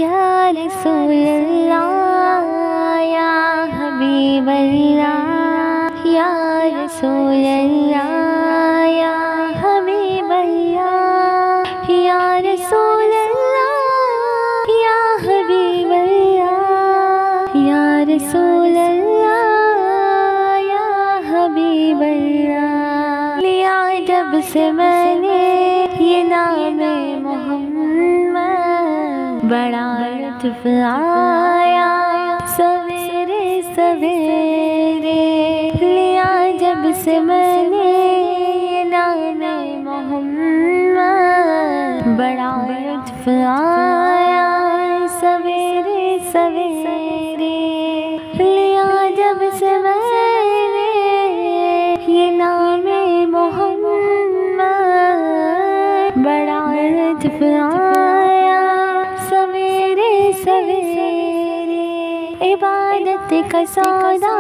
یا رسول اللہ یا حبیب اللہ یا رسول اللہ یا حبیب اللہ یا رسول اللہ یا حبیب اللہ یا رسول اللہ یا حبیب اللہ لیا جب سے میں نے یہ نام محمد بڑا لطف آیا سویرے سویرے لیا جب سے میں نے یہ نام محمد بڑا لطف آیا سویرے سویرے لیا جب سے میں نے یہ نام محمد بڑا لطف آیا سویرے سویرے عبادت کا سودا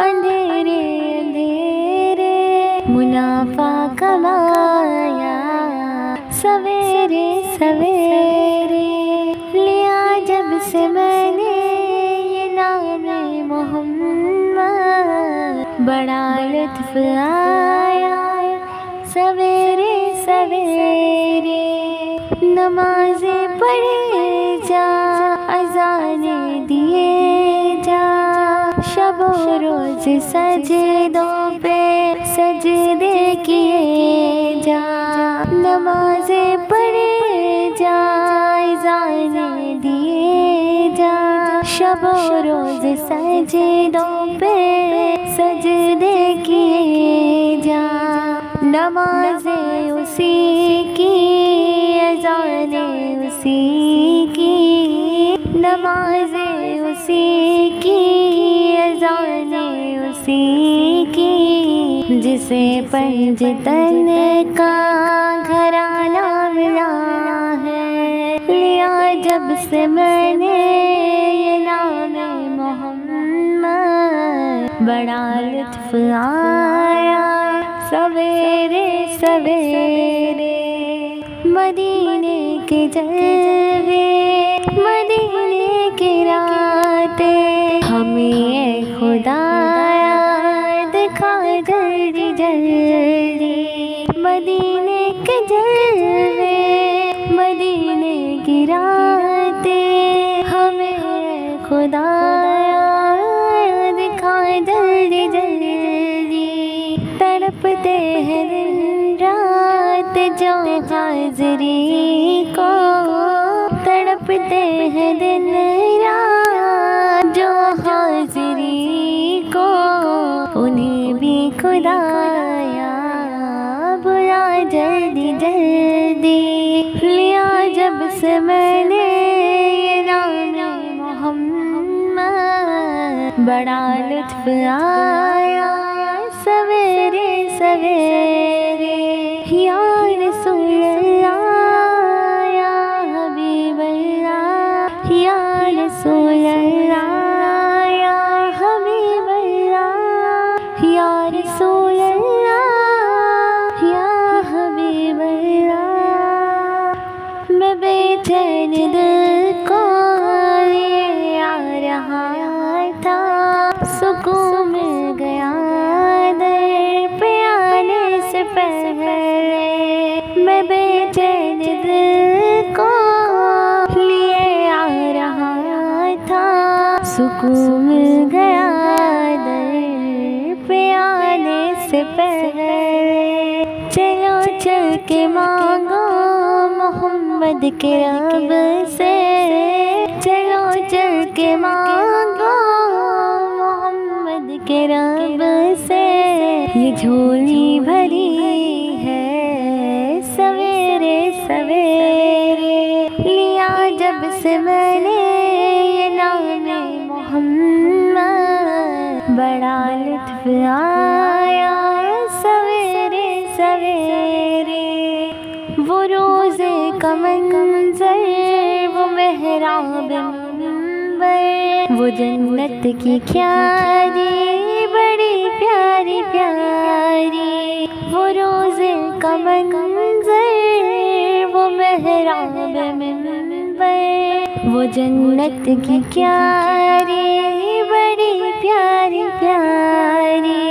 اندھیرے اندھیرے منافع کمایا سویرے سویرے لیا جب سے میں نے یہ نام محمد بڑا لطف آیا سویرے سویرے نمازیں پڑھے جا اذانیں دیے جا شب و روز سجدوں پہ سجدے کیے جا نمازیں پڑھے جا اذانیں دیے جا شب و روز سجدوں پہ سجدے کیے جا نمازیں اسی کی اذانیں اسی کی نمازیں اسی کی اذانیں اسی کی جسے پنجتن کا گھرانہ ملا ہے لیا جب سے میں نے یہ نام محمد بڑا لطف آیا سویرے سویرے مدینے کے جلوے مدینے کی راتیں ہمیں خدایا دکھا جلدی جلدی مدینے کے جلوے مدینے کی راتیں ہمیں خدایا دکھا جلدی جلدی تڑپتے ہیں دن رات جو حاضری کو تڑپتے ہیں دن رات جو حاضری کو انہیں بھی خدایا بلا جلدی جلدی لیا جب سے میں نے یہ نام محمد بڑا لطف آیا سویرے سویرے یا رسول اللہ یا حبیب اللہ یا رسول اللہ یا حبیب اللہ یا رسول اللہ یا حبیب اللہ میں بے چین دل کو لیے آ رہا تھا سکون مل گیا در پہ آنے سے پہلے میں بے چین دل کو لیے آ رہا تھا سکون مل گیا در پہ آنے سے پہلے چلو چل کے مانگو محمد کے رب سے چلو چل کے مانگو محمد کے رب سے یہ جھولی بھری ہے سویرے سویرے لیا جب سے میں نے یہ نام محمد بڑا لطف آیا سویرے سویرے وہ روزے کا منظر وہ محراب منبر وہ جنت کی کیاری بڑی پیاری پیاری وہ روزے کا منظر وہ محراب منبر وہ جنت کی کیاری بڑی پیاری پیاری،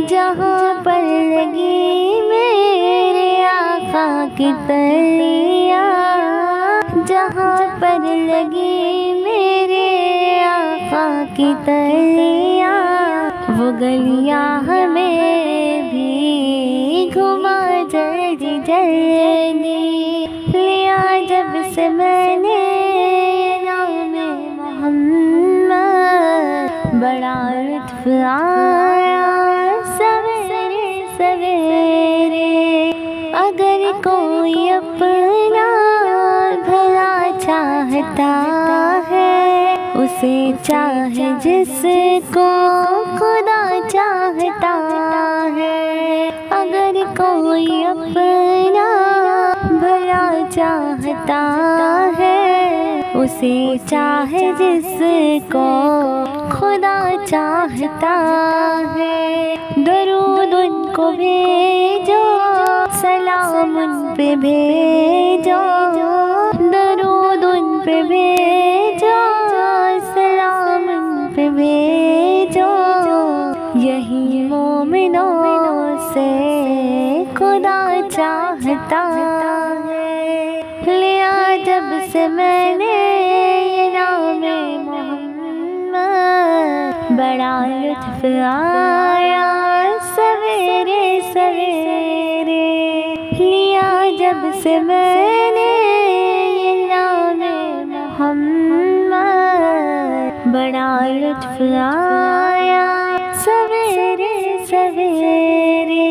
جہاں پر لگی میرے آقا کی تلیاں، جہاں پر لگی میرے آقا کی تلیاں، وہ گلیاں ہمیں بھی گھما جلدی جلدی، لیا جب سے میں نے نام محمد، بڑا لطف آیا سویرے سویرے، اگر کوئی اپنا بھلا چاہتا ہے، اسے چاہے جس کو خدا چاہتا ہے، اگر کوئی اپنا بھلا چاہتا ہے، اسے چاہے جس کو خدا چاہتا ہے، درود ان کو بھیجو، سلام ان پہ بھیجو، درود ان پہ بھیجو، سلام ان پہ بھیجو، یہی مومنوں سے خدا چاہتا ہے، لیا جب سے میں نے یہ نام محمد، بڑا لطف آیا سویرے سویرے، لیا جب سے میں نے یہ نام محمد، بڑا لطف آیا سویرے سویرے۔